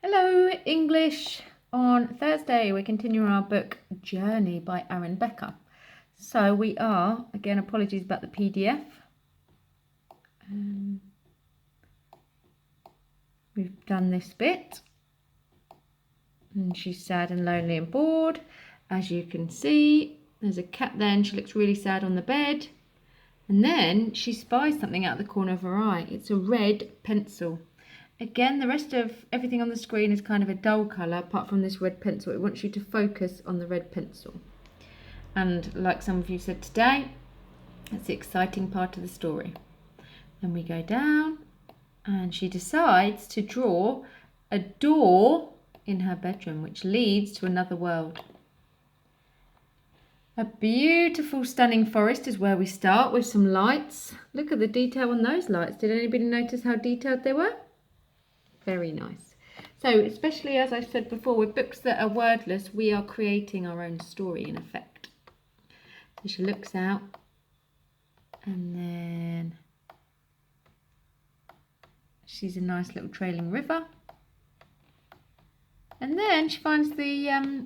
Hello, English. On Thursday, we're continuing our book Journey by Aaron Becker. So we are, again, apologies about the PDF. We've done this bit. And she's sad and lonely and bored. As you can see, there's a cat there and she looks really sad on the bed. And then she spies something out of the corner of her eye. It's a red pencil. Again, the rest of everything on the screen is kind of a dull colour, apart from this red pencil. It wants you to focus on the red pencil. And like some of you said today, that's the exciting part of the story. Then we go down, and she decides to draw a door in her bedroom, which leads to another world. A beautiful, stunning forest is where we start, with some lights. Look at the detail on those lights. Did anybody notice how detailed they were? Very nice. So, especially as I said before, with books that are wordless, we are creating our own story in effect. So she looks out, and then she's a nice little trailing river. And then she finds the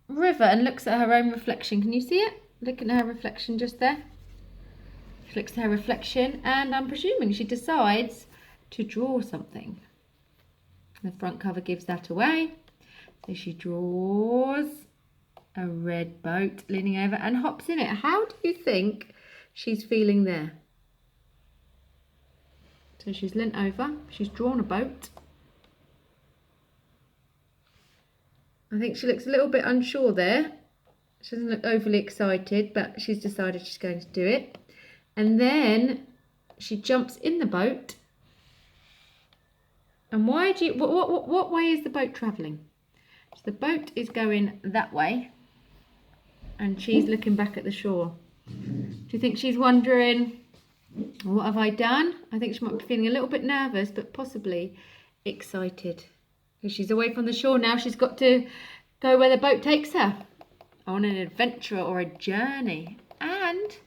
river and looks at her own reflection. Can you see it? Look at her reflection just there. She looks at her reflection, and I'm presuming she decides to draw something. The front cover gives that away. So she draws a red boat leaning over and hops in it. How do you think she's feeling there? So she's leant over, she's drawn a boat. I think she looks a little bit unsure there. She doesn't look overly excited, but she's decided she's going to do it. And then she jumps in the boat. And why do you, what way is the boat travelling? So the boat is going that way, and she's looking back at the shore. Do you think she's wondering, what have I done? I think she might be feeling a little bit nervous, but possibly excited. Because she's away from the shore now, she's got to go where the boat takes her, on an adventure or a journey. And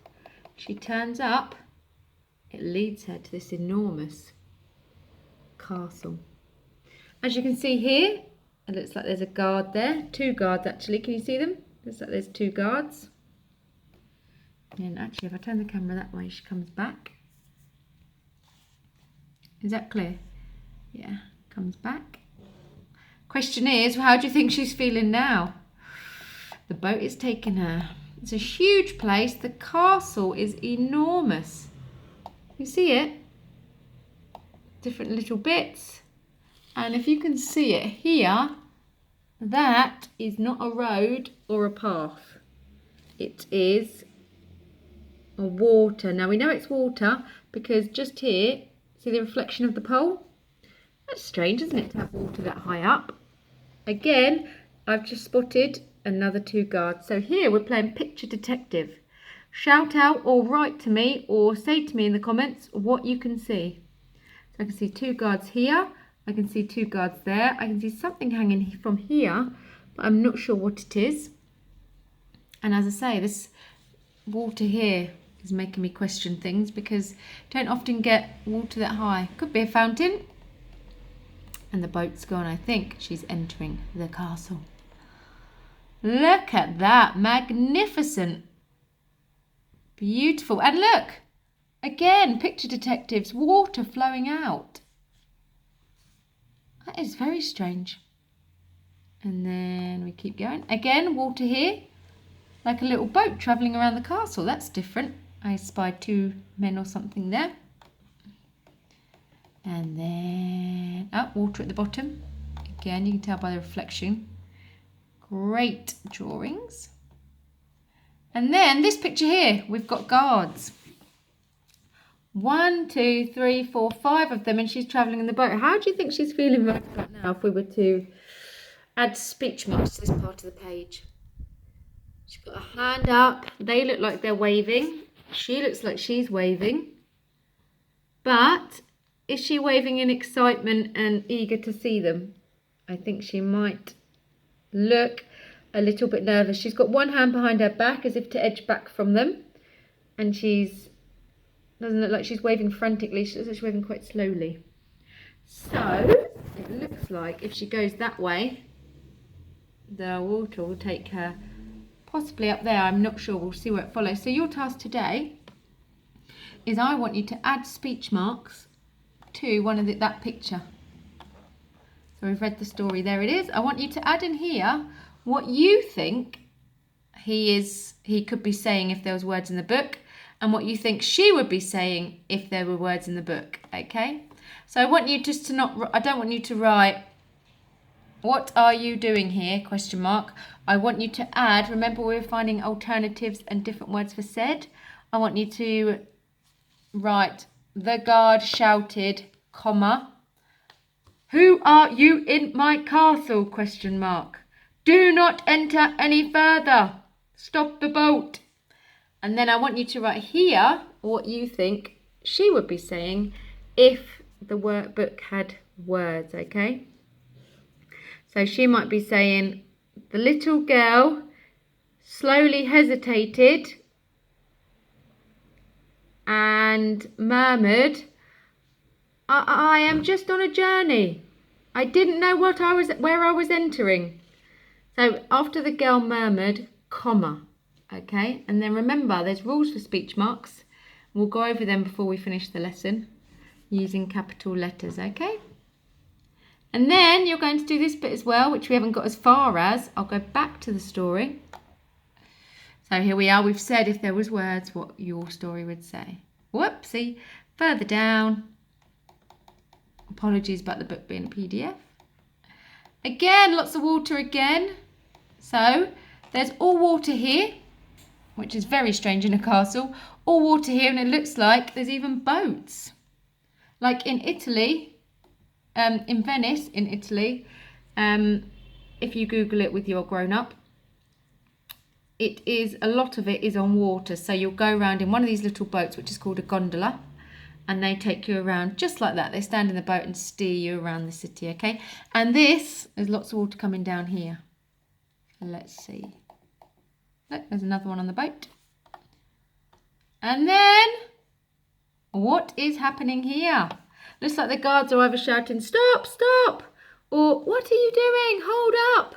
she turns up, it leads her to this enormous castle. As you can see here, it looks like there's a guard there. Two guards actually. Can you see them? Looks like there's two guards. And actually, if I turn the camera that way, she comes back. Is that clear? Yeah, comes back. Question is, how do you think she's feeling now? The boat is taking her. It's a huge place. The castle is enormous. You see it? Different little bits. And if you can see it here, that is not a road or a path. It is a water. Now we know it's water because just here, see the reflection of the pole? That's strange, isn't it, to have water that high up? Again, I've just spotted another two guards. So here we're playing picture detective. Shout out or write to me or say to me in the comments what you can see. So I can see two guards here. I can see two guards there. I can see something hanging from here, but I'm not sure what it is. And as I say, this water here is making me question things because don't often get water that high. Could be a fountain. And the boat's gone. I think she's entering the castle. Look at that. Magnificent. Beautiful. And look, again, picture detectives, water flowing out. That is very strange. And then we keep going. Again, water here, like a little boat travelling around the castle. That's different. I spied two men or something there. And then, water at the bottom. Again, you can tell by the reflection. Great drawings. And then this picture here, we've got guards. 1, 2, 3, 4, 5 of them, and she's travelling in the boat. How do you think she's feeling right about now if we were to add speech marks to this part of the page? She's got a hand up. They look like they're waving. She looks like she's waving. But is she waving in excitement and eager to see them? I think she might look a little bit nervous. She's got one hand behind her back as if to edge back from them. And doesn't look like she's waving frantically. She looks like she's waving quite slowly. So it like if she goes that way, the water will take her possibly up there. I'm not sure. We'll see where it follows. So your task today is I want you to add speech marks to one of that picture. So we've read the story. There it is. I want you to add in here what you think he could be saying if there was words in the book, and what you think she would be saying if there were words in the book. Okay? So I want you just to I don't want you to write, what are you doing here? Question mark. I want you to add, remember we were finding alternatives and different words for said. I want you to write, the guard shouted, comma, who are you in my castle? Question mark. Do not enter any further. Stop the boat. And then I want you to write here what you think she would be saying if the book had words, okay? So she might be saying, the little girl slowly hesitated and murmured, I am just on a journey. I didn't know where I was entering. So after the girl murmured, comma, okay? And then remember, there's rules for speech marks. We'll go over them before we finish the lesson using capital letters, okay? And then you're going to do this bit as well, which we haven't got as far as. I'll go back to the story. So here we are. We've said if there was words, what your story would say. Whoopsie. Further down. Apologies about the book being a PDF. Again, lots of water again. So there's all water here, which is very strange in a castle. All water here, and it looks like there's even boats. Like in Italy, in Venice, in Italy, if you Google it with your grown-up, a lot of it is on water. So you'll go around in one of these little boats, which is called a gondola, and they take you around just like that. They stand in the boat and steer you around the city, okay? And there's lots of water coming down here. So let's see. Look, there's another one on the boat. And then, what is happening here? Looks like the guards are either shouting, stop, stop, or what are you doing? Hold up.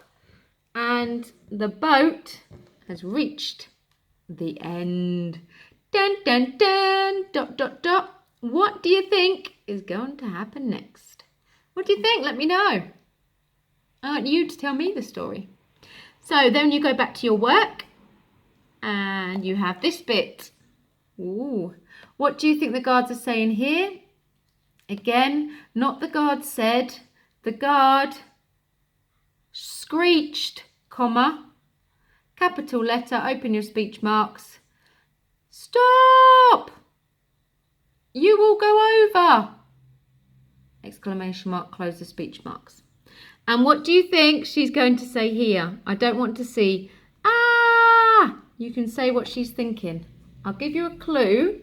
And the boat has reached the end. Dun, dun, dun, dot, dot, dot. What do you think is going to happen next? What do you think? Let me know. I want you to tell me the story. So then you go back to your work and you have this bit. Ooh. What do you think the guards are saying here? Again, not the guard said. The guard screeched, comma, capital letter, open your speech marks. Stop! You will go over! Exclamation mark, close the speech marks. And what do you think she's going to say here? I don't want to see, ah! You can say what she's thinking. I'll give you a clue.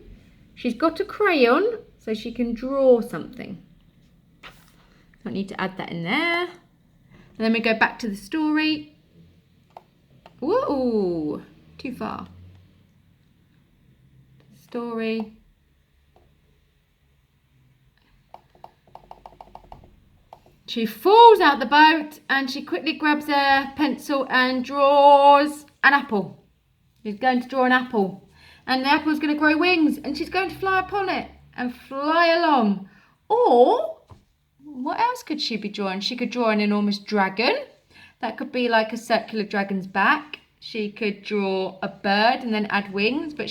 She's got a crayon, so she can draw something. Don't need to add that in there. And then we go back to the story. Whoa, too far. Story. She falls out the boat and she quickly grabs a pencil and draws an apple. She's going to draw an apple. And the apple's going to grow wings and she's going to fly upon it and fly along. Or, what else could she be drawing? She could draw an enormous dragon. That could be like a circular dragon's back. She could draw a bird and then add wings, but